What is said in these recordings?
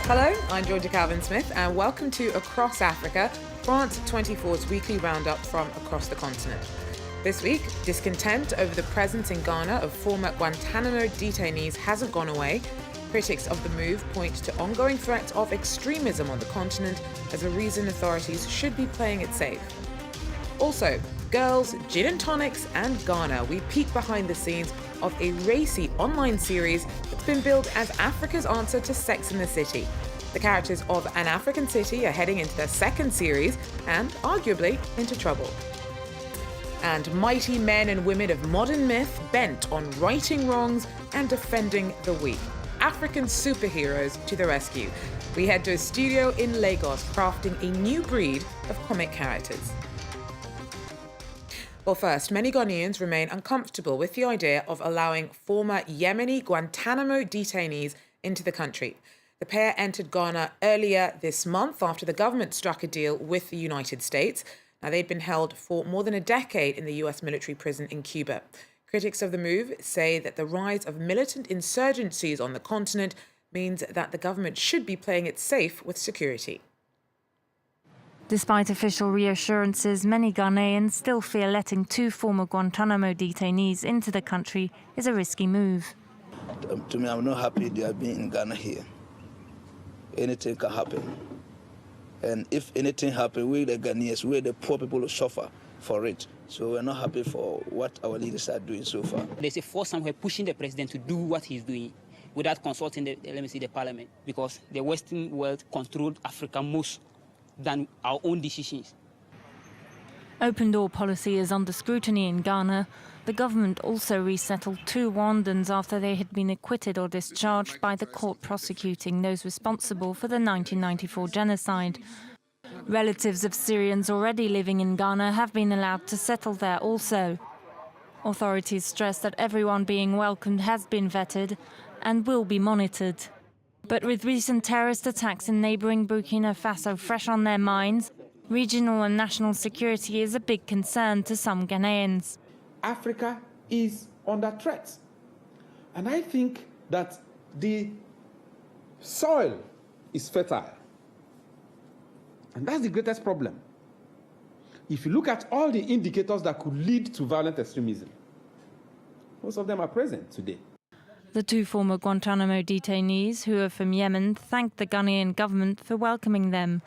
Hello, I'm Georgia Calvin-Smith and welcome to Across Africa, France 24's weekly roundup from across the continent. This week, discontent over the presence in Ghana of former Guantanamo detainees hasn't gone away. Critics of the move point to ongoing threats of extremism on the continent as a reason authorities should be playing it safe. Also, girls, gin and tonics and Ghana, we peek behind the scenes of a racy online series that's been billed as Africa's answer to Sex and the City. The characters of an African city are heading into their second series and, arguably, into trouble. And mighty men and women of modern myth bent on righting wrongs and defending the weak. African superheroes to the rescue. We head to a studio in Lagos crafting a new breed of comic characters. Well, first, many Ghanaians remain uncomfortable with the idea of allowing former Yemeni Guantanamo detainees into the country. The pair entered Ghana earlier this month after the government struck a deal with the United States. Now, they'd been held for more than a decade in the US military prison in Cuba. Critics of the move say that the rise of militant insurgencies on the continent means that the government should be playing it safe with security. Despite official reassurances, many Ghanaians still fear letting two former Guantanamo detainees into the country is a risky move. To me, I'm not happy they are being in Ghana here. Anything can happen. And if anything happens, we the Ghanaians, we the poor people will suffer for it. So we're not happy for what our leaders are doing so far. There's a force somewhere pushing the president to do what he's doing without consulting the parliament, because the Western world controlled Africa most than our own decisions. Open door policy is under scrutiny in Ghana. The government also resettled two Rwandans after they had been acquitted or discharged by the court prosecuting those responsible for the 1994 genocide. Relatives of Syrians already living in Ghana have been allowed to settle there also. Authorities stress that everyone being welcomed has been vetted and will be monitored. But with recent terrorist attacks in neighbouring Burkina Faso fresh on their minds, regional and national security is a big concern to some Ghanaians. Africa is under threat. And I think that the soil is fertile. And that's the greatest problem. If you look at all the indicators that could lead to violent extremism, most of them are present today. The two former Guantanamo detainees, who are from Yemen, thanked the Ghanaian government for welcoming them.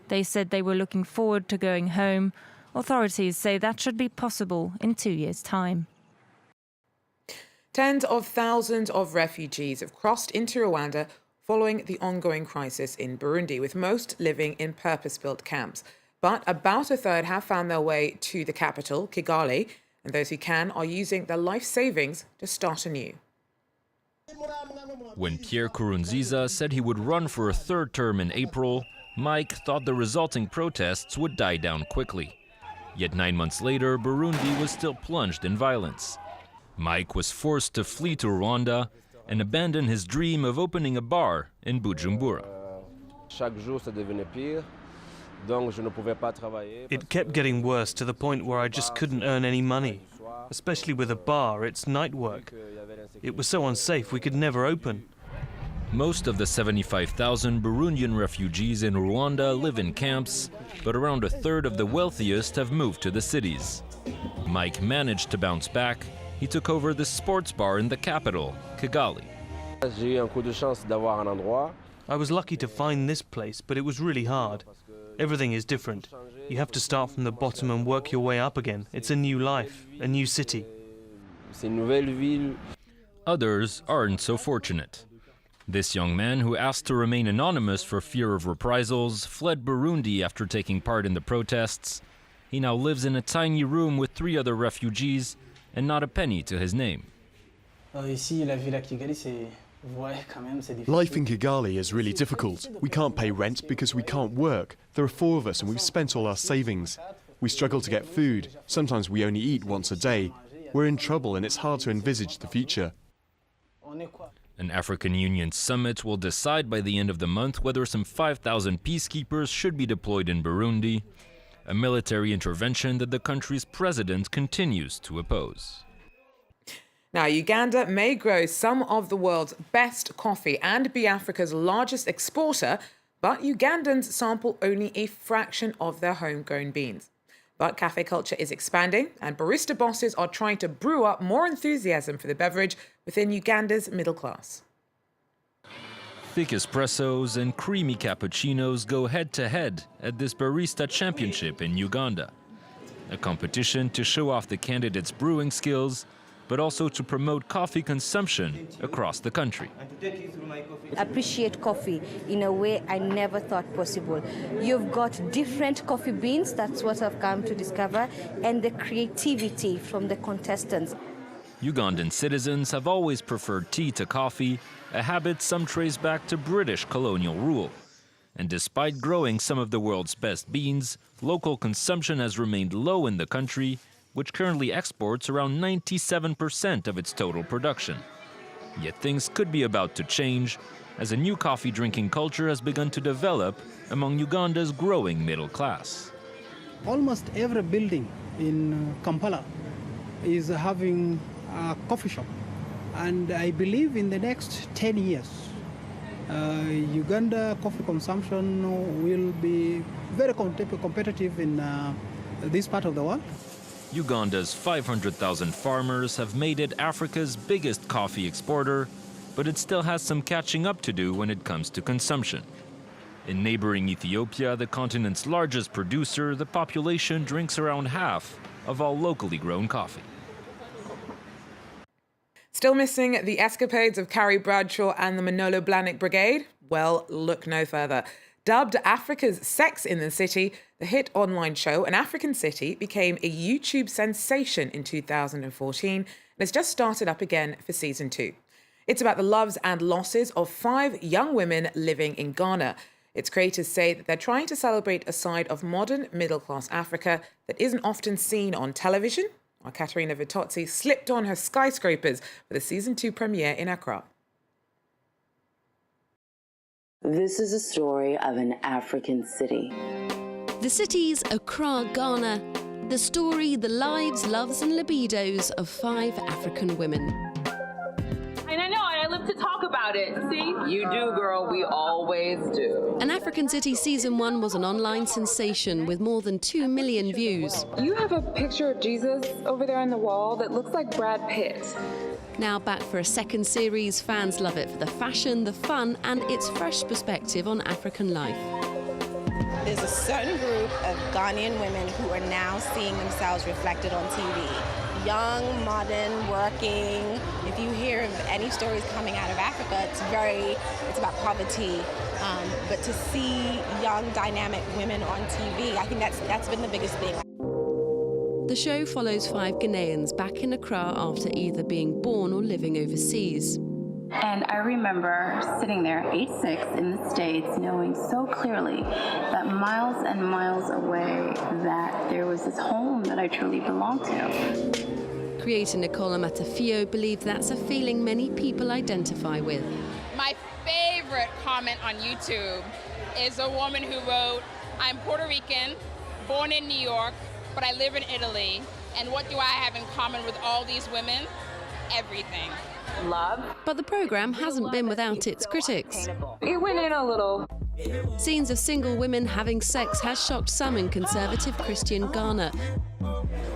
They said they were looking forward to going home. Authorities say that should be possible in 2 years' time. Tens of thousands of refugees have crossed into Rwanda following the ongoing crisis in Burundi, with most living in purpose-built camps. But about a third have found their way to the capital, Kigali, and those who can are using their life savings to start anew. When Pierre Nkurunziza said he would run for a third term in April, Mike thought the resulting protests would die down quickly. Yet 9 months later, Burundi was still plunged in violence. Mike was forced to flee to Rwanda and abandon his dream of opening a bar in Bujumbura. It kept getting worse to the point where I just couldn't earn any money. Especially with a bar, it's night work. It was so unsafe we could never open. Most of the 75,000 Burundian refugees in Rwanda live in camps, but around a third of the wealthiest have moved to the cities. Mike managed to bounce back. He took over the sports bar in the capital, Kigali. I was lucky to find this place, but it was really hard. Everything is different. You have to start from the bottom and work your way up again. It's a new life, a new city. Others aren't so fortunate. This young man, who asked to remain anonymous for fear of reprisals, fled Burundi after taking part in the protests. He now lives in a tiny room with 3 other refugees and not a penny to his name. Life in Kigali is really difficult. We can't pay rent because we can't work. There are 4 of us and we've spent all our savings. We struggle to get food. Sometimes we only eat once a day. We're in trouble and it's hard to envisage the future. An African Union summit will decide by the end of the month whether some 5,000 peacekeepers should be deployed in Burundi, a military intervention that the country's president continues to oppose. Now, Uganda may grow some of the world's best coffee and be Africa's largest exporter, but Ugandans sample only a fraction of their homegrown beans. But cafe culture is expanding, and barista bosses are trying to brew up more enthusiasm for the beverage within Uganda's middle class. Thick espressos and creamy cappuccinos go head-to-head at this barista championship in Uganda. A competition to show off the candidates' brewing skills, but also to promote coffee consumption across the country. Appreciate coffee in a way I never thought possible. You've got different coffee beans, that's what I've come to discover, and the creativity from the contestants. Ugandan citizens have always preferred tea to coffee, a habit some trace back to British colonial rule. And despite growing some of the world's best beans, local consumption has remained low in the country, which currently exports around 97% of its total production. Yet things could be about to change, as a new coffee drinking culture has begun to develop among Uganda's growing middle class. Almost every building in Kampala is having a coffee shop. And I believe in the next 10 years, Uganda coffee consumption will be very competitive in this part of the world. Uganda's 500,000 farmers have made it Africa's biggest coffee exporter, but it still has some catching up to do when it comes to consumption. In neighboring Ethiopia, the continent's largest producer, the population drinks around half of all locally grown coffee. Still missing the escapades of Carrie Bradshaw and the Manolo Blahnik Brigade? Well, look no further. Dubbed Africa's Sex in the City, the hit online show An African City became a YouTube sensation in 2014 and has just started up again for season 2. It's about the loves and losses of 5 young women living in Ghana. Its creators say that they're trying to celebrate a side of modern middle-class Africa that isn't often seen on television. Our Katerina Vitozzi slipped on her skyscrapers for the season 2 premiere in Accra. This is a story of an African city. The city's Accra, Ghana. The story, the lives, loves and libidos of 5 African women. And I know, I live to talk about it, see? You do, girl, we always do. An African City Season 1 was an online sensation with more than 2 million views. You have a picture of Jesus over there on the wall that looks like Brad Pitt. Now back for a second series, fans love it for the fashion, the fun and its fresh perspective on African life. There's a certain group of Ghanaian women who are now seeing themselves reflected on TV. Young, modern, working. If you hear of any stories coming out of Africa, it's about poverty. But to see young, dynamic women on TV, I think that's been the biggest thing. The show follows 5 Ghanaians back in Accra after either being born or living overseas. And I remember sitting there, 8'6", in the States, knowing so clearly that miles and miles away that there was this home that I truly belonged to. Creator Nicola Matafio believed that's a feeling many people identify with. My favorite comment on YouTube is a woman who wrote, "I'm Puerto Rican, born in New York, but I live in Italy, and what do I have in common with all these women? Everything." Love. But the programme hasn't been without its critics. It went in a little. Scenes of single women having sex has shocked some in conservative Christian Ghana.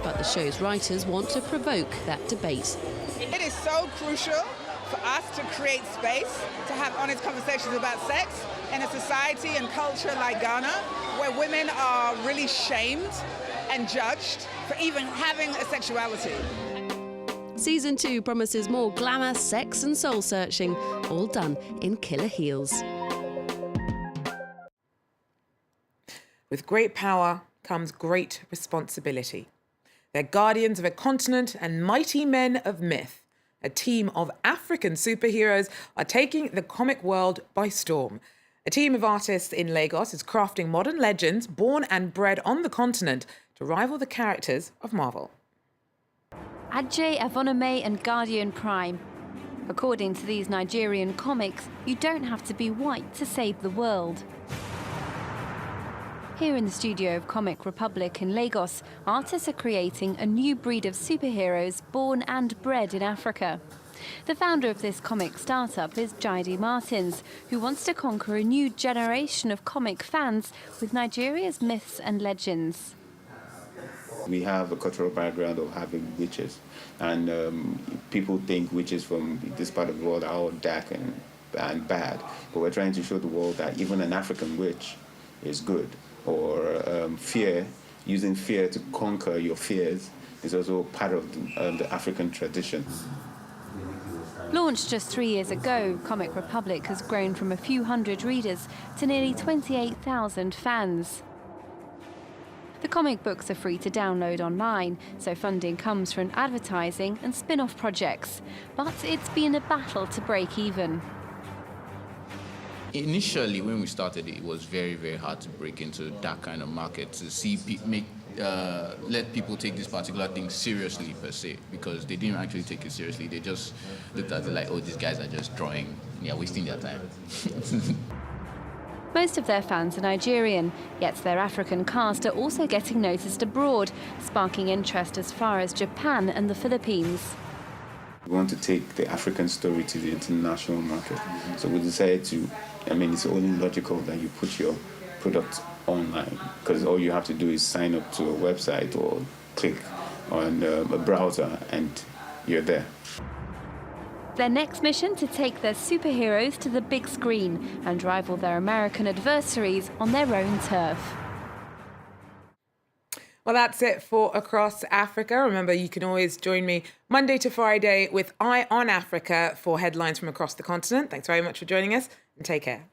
But the show's writers want to provoke that debate. It is so crucial for us to create space to have honest conversations about sex in a society and culture like Ghana, where women are really shamed and judged for even having a sexuality. Season 2 promises more glamour, sex and soul-searching, all done in killer heels. With great power comes great responsibility. They're guardians of a continent and mighty men of myth. A team of African superheroes are taking the comic world by storm. A team of artists in Lagos is crafting modern legends born and bred on the continent to rival the characters of Marvel. Ajay Avonome and Guardian Prime. According to these Nigerian comics, you don't have to be white to save the world. Here in the studio of Comic Republic in Lagos, artists are creating a new breed of superheroes born and bred in Africa. The founder of this comic startup is Jaidi Martins, who wants to conquer a new generation of comic fans with Nigeria's myths and legends. We have a cultural background of having witches, and people think witches from this part of the world are all dark and bad, but we're trying to show the world that even an African witch is good, or using fear to conquer your fears is also part of the African tradition. Launched just 3 years ago, Comic Republic has grown from a few hundred readers to nearly 28,000 fans. The comic books are free to download online, so funding comes from advertising and spin-off projects. But it's been a battle to break even. Initially, when we started, it was very, very hard to break into that kind of market, to see let people take this particular thing seriously per se, because they didn't actually take it seriously. They just looked at it like, oh, these guys are just drawing and they're wasting their time. Most of their fans are Nigerian, yet their African cast are also getting noticed abroad, sparking interest as far as Japan and the Philippines. We want to take the African story to the international market. So we decided it's only logical that you put your product online, because all you have to do is sign up to a website or click on a browser and you're there. Their next mission to take their superheroes to the big screen and rival their American adversaries on their own turf. Well, that's it for Across Africa. Remember, you can always join me Monday to Friday with Eye on Africa for headlines from across the continent. Thanks very much for joining us and take care.